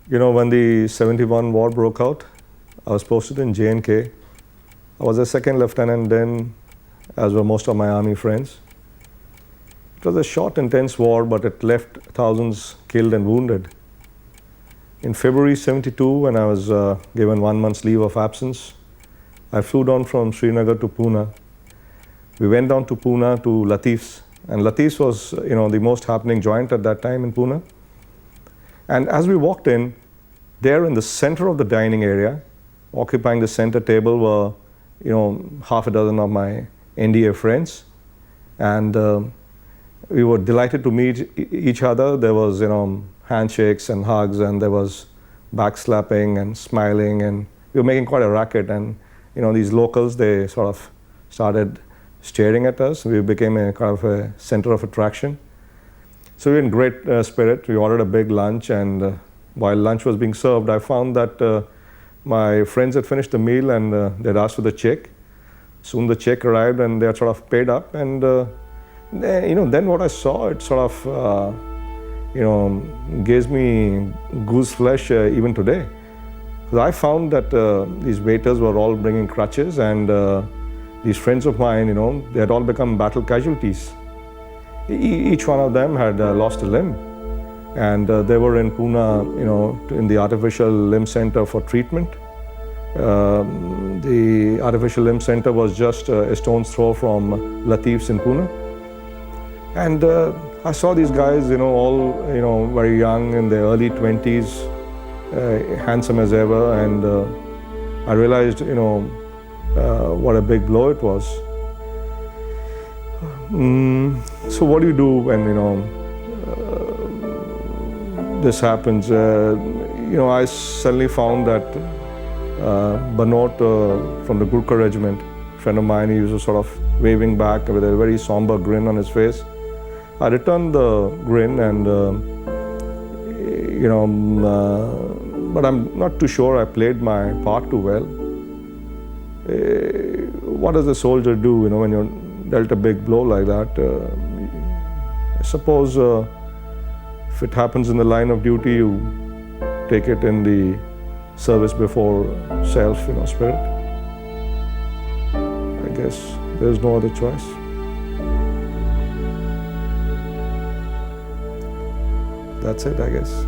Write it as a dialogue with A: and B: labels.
A: When the 71 war broke out, I was posted in J&K. I was a second lieutenant then, as were most of my army friends. It was a short, intense war, but it left thousands killed and wounded. In February 72, when I was given 1 month's leave of absence, I flew down from Srinagar to Pune. We went down to Pune to Latif's, and Latif's was, the most happening joint at that time in Pune. And as we walked in, there in the center of the dining area, occupying the center table were, half a dozen of my NDA friends. And we were delighted to meet each other. There was, handshakes and hugs, and there was backslapping and smiling, and we were making quite a racket. And, these locals, they sort of started staring at us. We became a kind of a center of attraction. So we were in great spirit. We ordered a big lunch, and while lunch was being served, I found that my friends had finished the meal, and they'd asked for the check. Soon the check arrived, and they had sort of paid up. And then what I saw, it sort of gives me goose flesh even today. Because I found that these waiters were all bringing crutches, and these friends of mine, they had all become battle casualties. Each one of them had lost a limb, and they were in Pune, in the artificial limb center for treatment. The artificial limb center was just a stone's throw from Latif's in Pune. And I saw these guys, all, very young, in their early 20s, handsome as ever, and I realized, what a big blow it was. So what do you do when, this happens? I suddenly found that Banot from the Gurkha regiment, a friend of mine, he was sort of waving back with a very somber grin on his face. I returned the grin, and but I'm not too sure I played my part too well. What does a soldier do, when you're dealt a big blow like that? I suppose if it happens in the line of duty, you take it in the service before self, spirit. I guess there's no other choice. That's it, I guess.